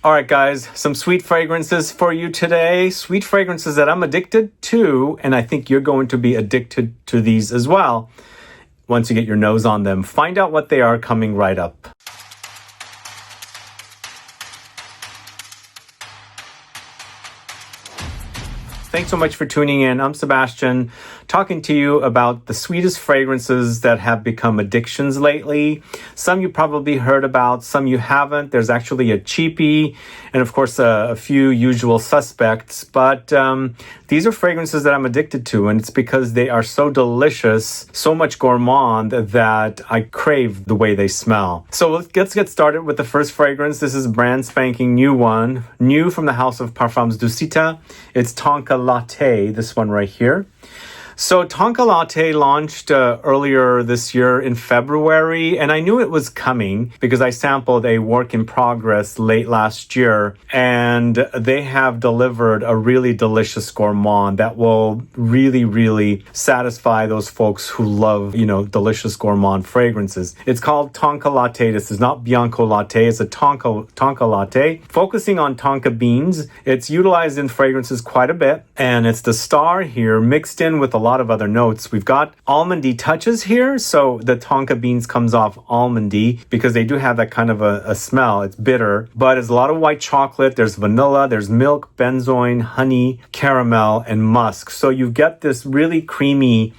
All right, guys, some sweet fragrances for you today. Sweet fragrances that I'm addicted to, and I think you're going to be addicted to these as well once you get your nose on them. Find out what they are coming right up. Thanks so much for tuning in. I'm Sebastian, talking to you about the sweetest fragrances that have become addictions lately. Some you probably heard about, some you haven't. There's actually a cheapie and, of course, a few usual suspects. But these are fragrances that I'm addicted to, and it's because they are so delicious, so much gourmand that I crave the way they smell. So let's get started with the first fragrance. This is a brand spanking new one, new from the house of Parfums DUSITA. It's Tonka Latte, this one right here. So Tonka Latte launched earlier this year in February, and I knew it was coming because I sampled a work in progress late last year, and they have delivered a really delicious gourmand that will really satisfy those folks who love, delicious gourmand fragrances. It's called Tonka Latte. This is not Bianco Latte. It's a Tonka Latte, focusing on Tonka beans. It's utilized in fragrances quite a bit, and it's the star here mixed in with a lot of other notes. We've got almondy touches here, so the Tonka beans comes off almondy because they do have that kind of a smell. It's bitter, but it's a lot of white chocolate. There's vanilla, there's milk, benzoin, honey, caramel, and musk. So you get this really creamy,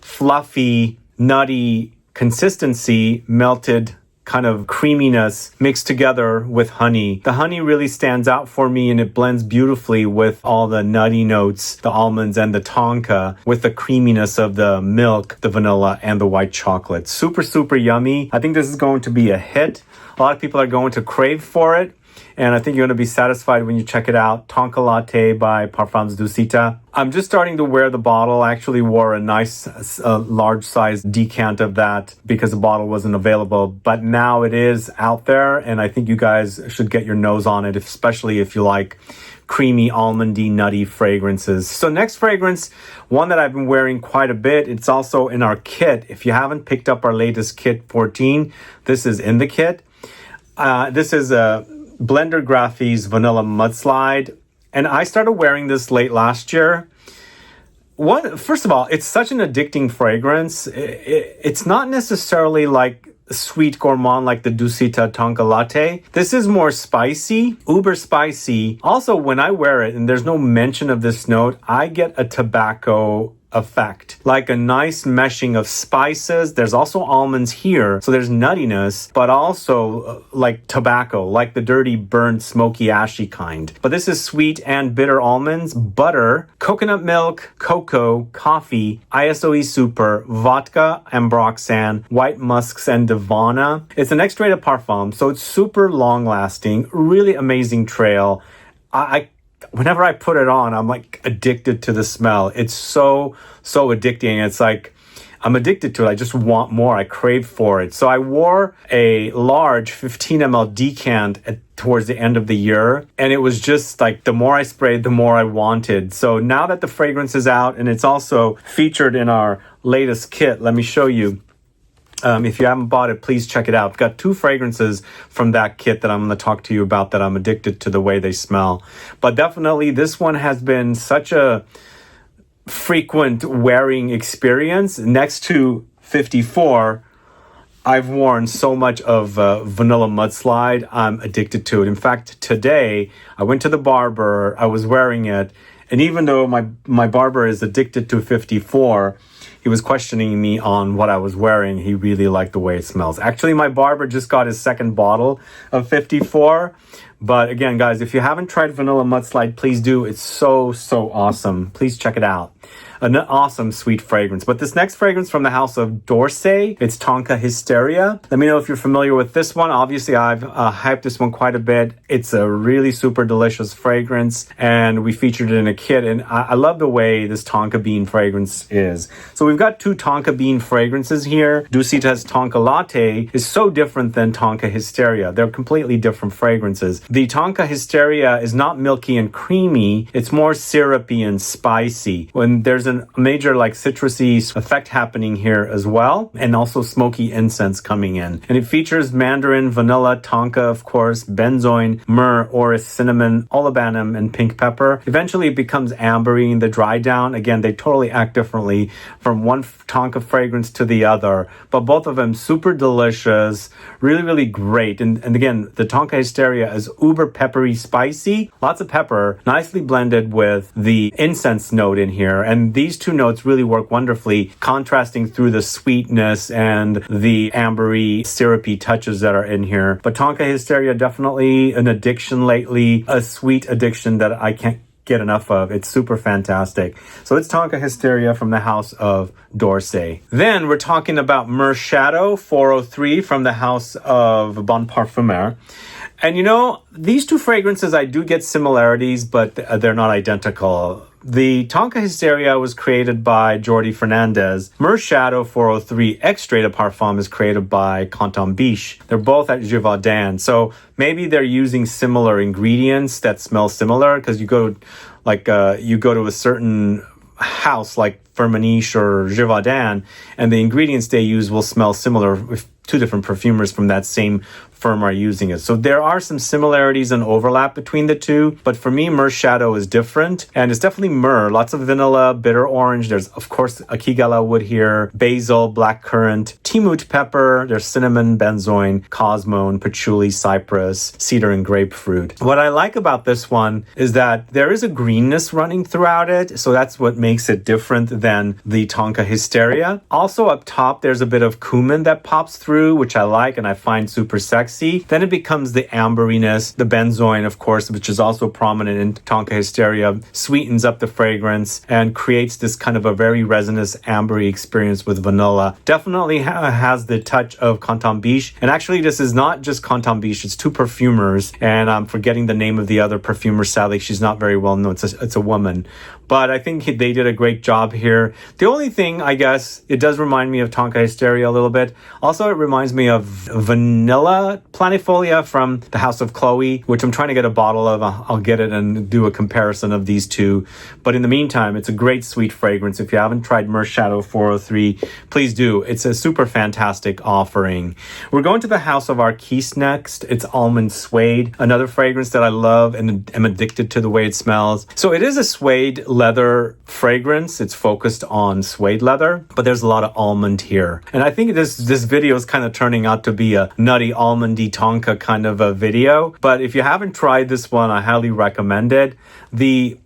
fluffy, nutty consistency, melted kind of creaminess mixed together with honey. The honey really stands out for me, and it blends beautifully with all the nutty notes, the almonds and the tonka, with the creaminess of the milk, the vanilla, and the white chocolate. Super yummy. I think this is going to be a hit. A lot of people are going to crave for it, and I think you're going to be satisfied when you check it out. Tonka Latte by Parfums DUSITA. I'm just starting to wear the bottle. I actually wore a nice large size decant of that because the bottle wasn't available, but now it is out there, and I think you guys should get your nose on it, especially if you like creamy, almondy, nutty fragrances. So next fragrance, one that I've been wearing quite a bit. It's also in our kit. If you haven't picked up our latest kit 14, this is in the kit. This is a BLNDRGRPHY's Vanilla Mudslide, and I started wearing this late last year. First of all, it's such an addicting fragrance. It's not necessarily like sweet gourmand like the DUSITA Tonka Latte. This is more spicy, uber spicy. Also, when I wear it, and there's no mention of this note, I get a tobacco effect, like a nice meshing of spices. There's also almonds here, so there's nuttiness, but also like tobacco, like the dirty, burnt, smoky, ashy kind. But this is sweet and bitter almonds, butter, coconut milk, cocoa, coffee, ISOE super, vodka, Ambroxan, white musks, and Davana. It's an X-rated parfum, so it's super long-lasting, really amazing trail. Whenever I put it on, I'm like addicted to the smell. It's so addicting. It's like I'm addicted to it. I just want more. I crave for it. So I wore a large 15 ml decant towards the end of the year, and it was just like the more I sprayed, the more I wanted. So now that the fragrance is out and it's also featured in our latest kit, let me show you. If you haven't bought it, please check it out. I've got two fragrances from that kit that I'm going to talk to you about that I'm addicted to the way they smell. But definitely this one has been such a frequent wearing experience. Next to 54, I've worn so much of Vanilla Mudslide. I'm addicted to it. In fact, today I went to the barber. I was wearing it. And even though my barber is addicted to 54, he was questioning me on what I was wearing. He really liked the way it smells. Actually, my barber just got his second bottle of 54. But again, guys, if you haven't tried Vanilla Mudslide, please do. It's so awesome. Please check it out. An awesome sweet fragrance. But this next fragrance from the house of Dorsey, it's Tonka Hysteria. Let me know if you're familiar with this one. Obviously, I've hyped this one quite a bit. It's a really super delicious fragrance, and we featured it in a kit, and I love the way this Tonka bean fragrance is. So we've got two Tonka bean fragrances here. DUSITA's Tonka Latte is so different than Tonka Hysteria. They're completely different fragrances. The Tonka Hysteria is not milky and creamy. It's more syrupy and spicy. When there's a major like citrusy effect happening here as well, and also smoky incense coming in. And it features Mandarin, vanilla, Tonka, of course, Benzoin, Myrrh, Orris, cinnamon, Olibanum, and pink pepper. Eventually it becomes ambery in the dry down. Again, they totally act differently from one Tonka fragrance to the other, but both of them super delicious, really, really great. And again, the Tonka Hysteria is uber peppery, spicy, lots of pepper, nicely blended with the incense note in here. And these two notes really work wonderfully, contrasting through the sweetness and the ambery, syrupy touches that are in here. But Tonka Hysteria, definitely an addiction lately, a sweet addiction that I can't get enough of. It's super fantastic. So it's Tonka Hysteria from the house of D'Orsay. Then we're talking about Myrrh Shadow 403 from the house of Bon Parfumeur. And you know, these two fragrances, I do get similarities, but they're not identical. The Tonka Hysteria was created by Jordi Fernandez. Myrrh Shadow 403 Extrait de Parfum is created by Canton Biche. They're both at Givaudan. So maybe they're using similar ingredients that smell similar, because you go to a certain house like Firmenich or Givaudan, and the ingredients they use will smell similar if two different perfumers from that same firm are using it. So there are some similarities and overlap between the two, but for me, Myrrh Shadow is different, and it's definitely myrrh, lots of vanilla, bitter orange. There's, of course, Akigalawood here, basil, blackcurrant, Timut pepper, there's cinnamon, benzoin, Cosmone, patchouli, cypress, cedar, and grapefruit. What I like about this one is that there is a greenness running throughout it, so that's what makes it different than the Tonka Hysteria. Also up top, there's a bit of cumin that pops through, which I like and I find super sexy. Then it becomes the amberiness, the benzoin, of course, which is also prominent in Tonka Hysteria, sweetens up the fragrance and creates this kind of a very resinous, ambery experience with vanilla. Definitely has the touch of Canton Biche. And actually, this is not just Canton Biche, it's two perfumers. And I'm forgetting the name of the other perfumer, sadly. She's not very well known. It's a woman. But I think they did a great job here. The only thing, I guess, it does remind me of Tonka Hysteria a little bit. Also, it reminds me of Vanilla Planifolia from the House of Chloe, which I'm trying to get a bottle of. I'll get it and do a comparison of these two. But in the meantime, it's a great sweet fragrance. If you haven't tried Myrrh Shadow 403, please do. It's a super fantastic offering. We're going to the House of ARQUISTE next. It's Almond Suede, another fragrance that I love and am addicted to the way it smells. So it is a suede leather fragrance. It's focused on suede leather, but there's a lot of almond here. And I think this video is kind of turning out to be a nutty almondy Tonka kind of a video. But if you haven't tried this one, I highly recommend it. The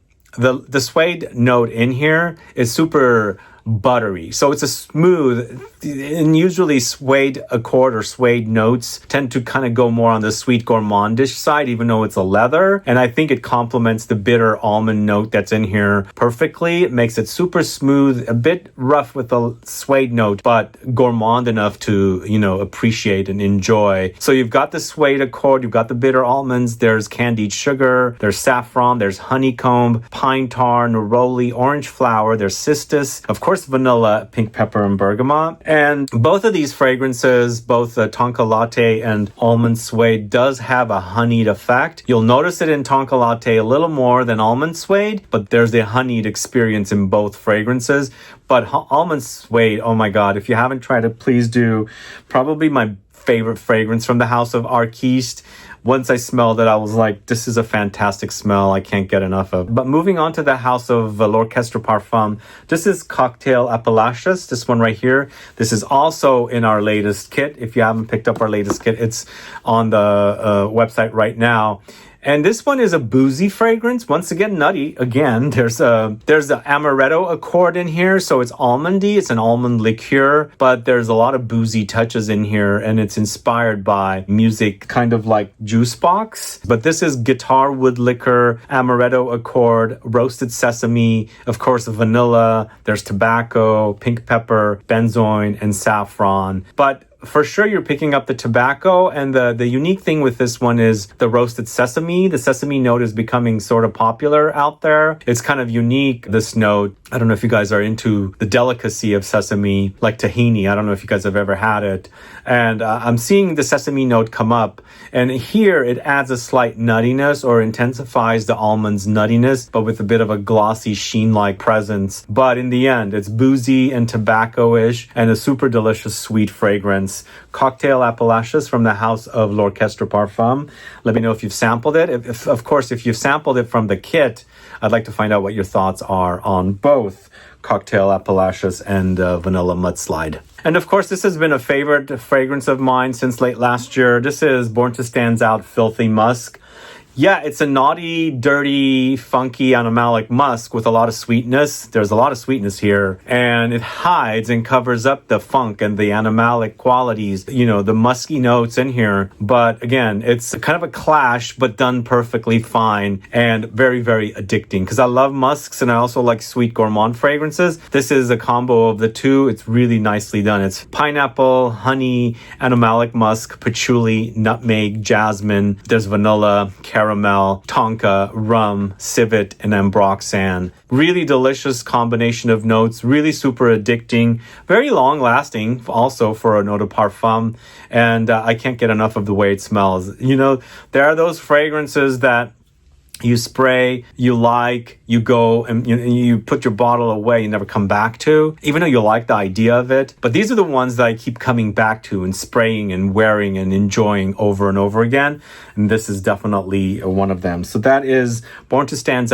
suede note in here is super buttery. So it's a smooth, and usually suede accord or suede notes tend to kind of go more on the sweet gourmandish side, even though it's a leather. And I think it complements the bitter almond note that's in here perfectly. It makes it super smooth, a bit rough with the suede note, but gourmand enough to, you know, appreciate and enjoy. So you've got the suede accord, you've got the bitter almonds, there's candied sugar, there's saffron, there's honeycomb, pine tar, neroli, orange flower, there's cistus, of course, vanilla, pink pepper, and bergamot. And both of these fragrances, both the Tonka Latte and Almond Suede, does have a honeyed effect. You'll notice it in Tonka Latte a little more than Almond Suede, but there's the honeyed experience in both fragrances. But Almond Suede, oh my God, if you haven't tried it, please do. Probably my favorite fragrance from the House of ARQUISTE. Once I smelled it, I was like, this is a fantastic smell. I can't get enough of. But moving on to the House of L'Orchestre Parfum, this is Cocktail Appalachias, this one right here. This is also in our latest kit. If you haven't picked up our latest kit, it's on the website right now. And this one is a boozy fragrance. Once again, nutty. Again, there's the amaretto accord in here. So it's almondy. It's an almond liqueur, but there's a lot of boozy touches in here. And it's inspired by music, kind of like juice box. But this is guitar wood liquor, amaretto accord, roasted sesame, of course, vanilla. There's tobacco, pink pepper, benzoin, and saffron. But for sure you're picking up the tobacco, and the unique thing with this one is the roasted sesame. The sesame note is becoming sort of popular out there. It's kind of unique, this note. I don't know if you guys are into the delicacy of sesame, like tahini. I don't know if you guys have ever had it. And I'm seeing the sesame note come up. And here it adds a slight nuttiness or intensifies the almond's nuttiness, but with a bit of a glossy sheen-like presence. But in the end, it's boozy and tobacco-ish and a super delicious sweet fragrance. Cocktail Appalachians from the house of L'Orchestre Parfum. Let me know if you've sampled it. Of course, if you've sampled it from the kit, I'd like to find out what your thoughts are on both Cocktail Appalachians and Vanilla Mudslide. And of course, this has been a favorite fragrance of mine since late last year. This is Born to Stand Out Filthy Musk. Yeah, it's a naughty, dirty, funky, animalic musk with a lot of sweetness. There's a lot of sweetness here, and it hides and covers up the funk and the animalic qualities, you know, the musky notes in here. But again, it's kind of a clash, but done perfectly fine and very, very addicting, because I love musks and I also like sweet gourmand fragrances. This is a combo of the two. It's really nicely done. It's pineapple, honey, animalic musk, patchouli, nutmeg, jasmine. There's vanilla, caramel, tonka, rum, civet, and ambroxan. Really delicious combination of notes, really super addicting, very long lasting also for an eau de parfum, and I can't get enough of the way it smells. You know, there are those fragrances that you spray, you like, you go and you put your bottle away, you never come back to, even though you like the idea of it. But these are the ones that I keep coming back to and spraying and wearing and enjoying over and over again. And this is definitely one of them. So that is Born to Stand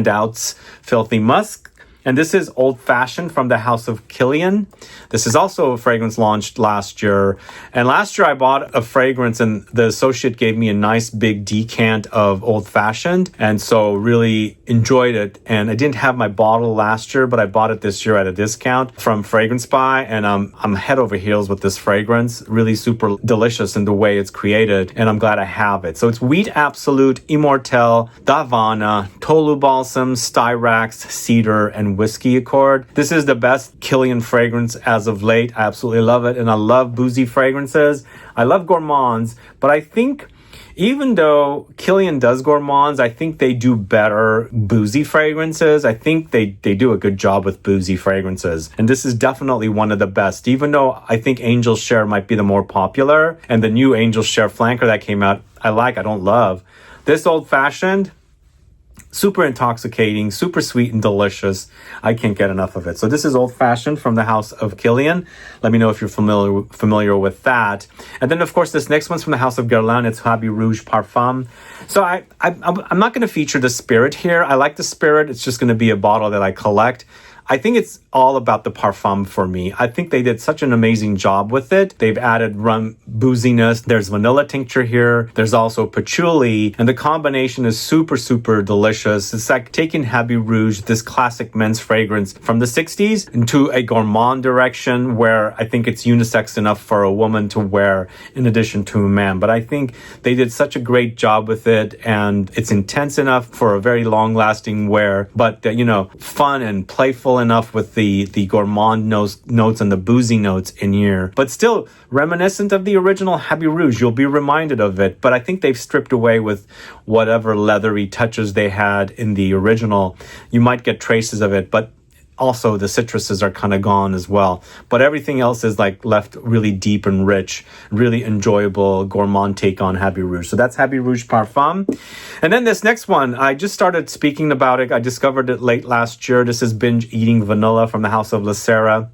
Out's Filthy Musk. And this is Old Fashioned from the House of Kilian. This is also a fragrance launched last year. And last year I bought a fragrance and the associate gave me a nice big decant of Old Fashioned. And so really enjoyed it. And I didn't have my bottle last year, but I bought it this year at a discount from Fragrance Buy. And I'm head over heels with this fragrance. Really super delicious in the way it's created. And I'm glad I have it. So it's Wheat Absolute, Immortelle, Davana, Tolu Balsam, Styrax, Cedar, and Whiskey Accord. This is the best Kilian fragrance as of late. I absolutely love it. And I love boozy fragrances. I love gourmands, but I think even though Kilian does gourmands, I think they do better boozy fragrances. I think they do a good job with boozy fragrances. And this is definitely one of the best, even though I think Angel Share might be the more popular. And the new Angel Share flanker that came out, I don't love. This Old Fashioned, super intoxicating, super sweet and delicious. I can't get enough of it. So this is Old Fashioned from the House of Kilian. Let me know if you're familiar with that. And then, of course, this next one's from the House of Guerlain. It's Habit Rouge Parfum. So I'm not going to feature the spirit here. I like the spirit. It's just going to be a bottle that I collect. I think it's all about the parfum for me. I think they did such an amazing job with it. They've added rum booziness. There's vanilla tincture here. There's also patchouli. And the combination is super, super delicious. It's like taking Habit Rouge, this classic men's fragrance from the 60s, into a gourmand direction where I think it's unisex enough for a woman to wear in addition to a man. But I think they did such a great job with it, and it's intense enough for a very long-lasting wear, but, fun and playful enough with the gourmand notes and the boozy notes in here, but still reminiscent of the original Habit Rouge. You'll be reminded of it, but I think they've stripped away with whatever leathery touches they had in the original. You might get traces of it, but also the citruses are kind of gone as well. But everything else is like left really deep and rich, really enjoyable gourmand take on Habit Rouge. So that's Habit Rouge Parfum. And then this next one, I just started speaking about it. I discovered it late last year. This is Binge Eating Vanilla from the House of LATTE.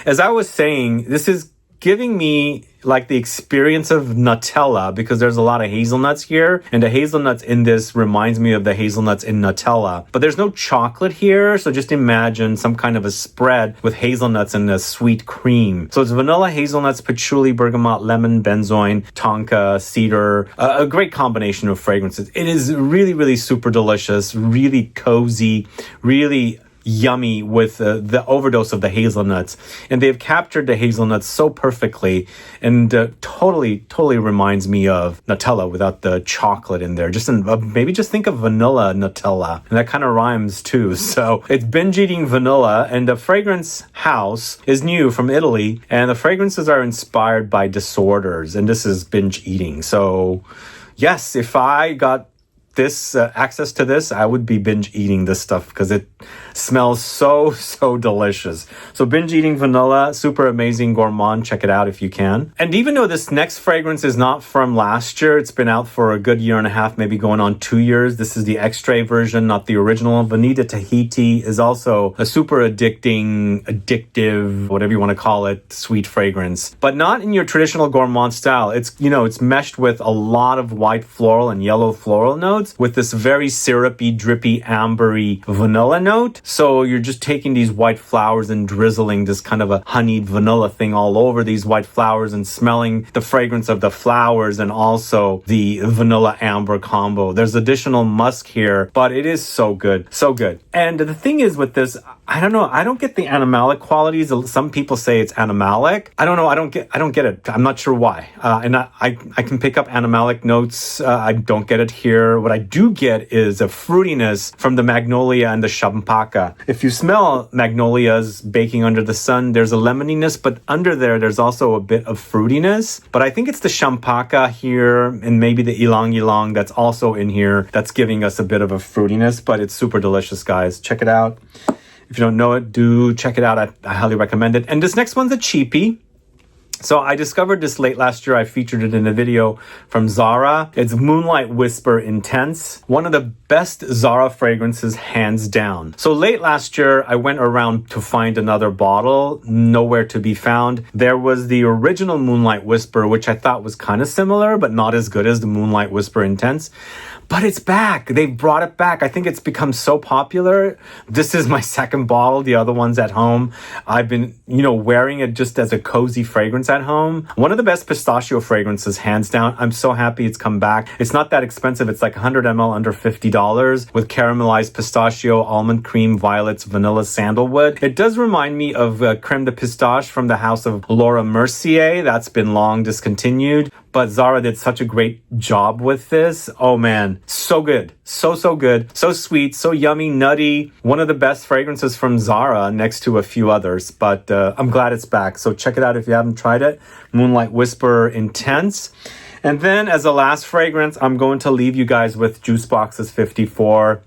As I was saying, this is giving me like the experience of Nutella, because there's a lot of hazelnuts here, and the hazelnuts in this reminds me of the hazelnuts in Nutella. But there's no chocolate here, so just imagine some kind of a spread with hazelnuts and a sweet cream. So it's vanilla, hazelnuts, patchouli, bergamot, lemon, benzoin, tonka, cedar, a great combination of fragrances. It is really, really super delicious, really cozy, really yummy with the overdose of the hazelnuts. And they've captured the hazelnuts so perfectly, and totally reminds me of Nutella without the chocolate in there. Maybe just think of vanilla Nutella, and that kind of rhymes too. So it's binge eating vanilla, and the fragrance house is new from Italy, and the fragrances are inspired by disorders, and this is binge eating. So yes, if I got this access to this, I would be binge eating this stuff because it smells so delicious. So binge eating vanilla, super amazing gourmand. Check it out if you can. And even though this next fragrance is not from last year, it's been out for a good year and a half, maybe going on 2 years. This is the extrait version, not the original. Vanita Tahiti is also a super addictive, whatever you want to call it, sweet fragrance, but not in your traditional gourmand style. It's, it's meshed with a lot of white floral and yellow floral notes, with this very syrupy, drippy, ambery vanilla note. So you're just taking these white flowers and drizzling this kind of a honeyed vanilla thing all over these white flowers and smelling the fragrance of the flowers and also the vanilla amber combo. There's additional musk here, but it is so good. So good. And the thing is with this, I don't know. I don't get the animalic qualities. Some people say it's animalic. I don't know. I don't get it. I'm not sure why. And I can pick up animalic notes. I don't get it here. What I do get is a fruitiness from the magnolia and the champaca. If you smell magnolias baking under the sun, there's a lemoniness, but under there's also a bit of fruitiness. But I think it's the champaca here and maybe the ylang ylang that's also in here that's giving us a bit of a fruitiness, but it's super delicious, guys. Check it out. If you don't know it, do check it out. I highly recommend it. And this next one's a cheapie. So I discovered this late last year. I featured it in a video from Zara. It's Moonlight Whisper Intense. One of the best Zara fragrances, hands down. So late last year, I went around to find another bottle. Nowhere to be found. There was the original Moonlight Whisper, which I thought was kind of similar, but not as good as the Moonlight Whisper Intense. But it's back. They brought it back. I think it's become so popular. This is my second bottle. The other one's at home. I've been, wearing it just as a cozy fragrance at home. One of the best pistachio fragrances, hands down. I'm so happy it's come back. It's not that expensive. It's like 100 ml under $50 with caramelized pistachio, almond cream, violets, vanilla, sandalwood. It does remind me of creme de pistache from the house of Laura Mercier. That's been long discontinued. But Zara did such a great job with this. Oh man, so good. So good. So sweet, so yummy, nutty. One of the best fragrances from Zara next to a few others. But I'm glad it's back. So check it out if you haven't tried it. Moonlight Whisper Intense. And then as a last fragrance, I'm going to leave you guys with Juice Box's 54.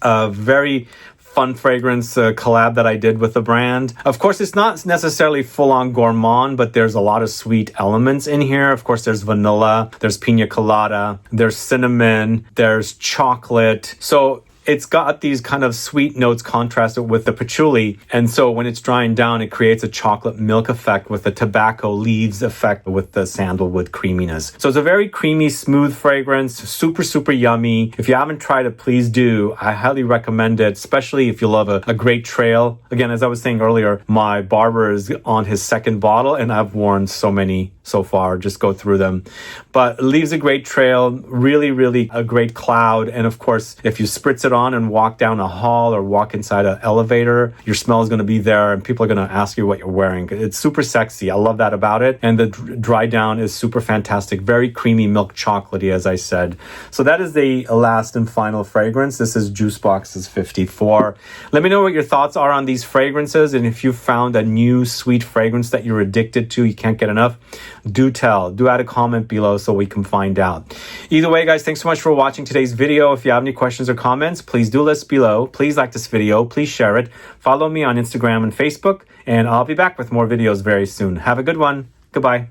Very fun fragrance collab that I did with the brand. Of course, it's not necessarily full-on gourmand, but there's a lot of sweet elements in here. Of course, there's vanilla, there's pina colada, there's cinnamon, there's chocolate. So it's got these kind of sweet notes contrasted with the patchouli. And so when it's drying down, it creates a chocolate milk effect with the tobacco leaves effect with the sandalwood creaminess. So it's a very creamy, smooth fragrance, super yummy. If you haven't tried it, please do. I highly recommend it, especially if you love a great trail. Again, as I was saying earlier, my barber is on his second bottle and I've worn so many so far. Just go through them. But it leaves a great trail, really a great cloud. And of course, if you spritz it on and walk down a hall or walk inside an elevator, your smell is going to be there and people are going to ask you what you're wearing. It's super sexy. I love that about it. And the dry down is super fantastic. Very creamy, milk chocolatey, as I said. So that is the last and final fragrance. This is Juice Box's 54. Let me know what your thoughts are on these fragrances. And if you found a new sweet fragrance that you're addicted to, you can't get enough, do tell. Do add a comment below so we can find out. Either way, guys, thanks so much for watching today's video. If you have any questions or comments, please do list below. Please like this video. Please share it. Follow me on Instagram and Facebook, and I'll be back with more videos very soon. Have a good one. Goodbye.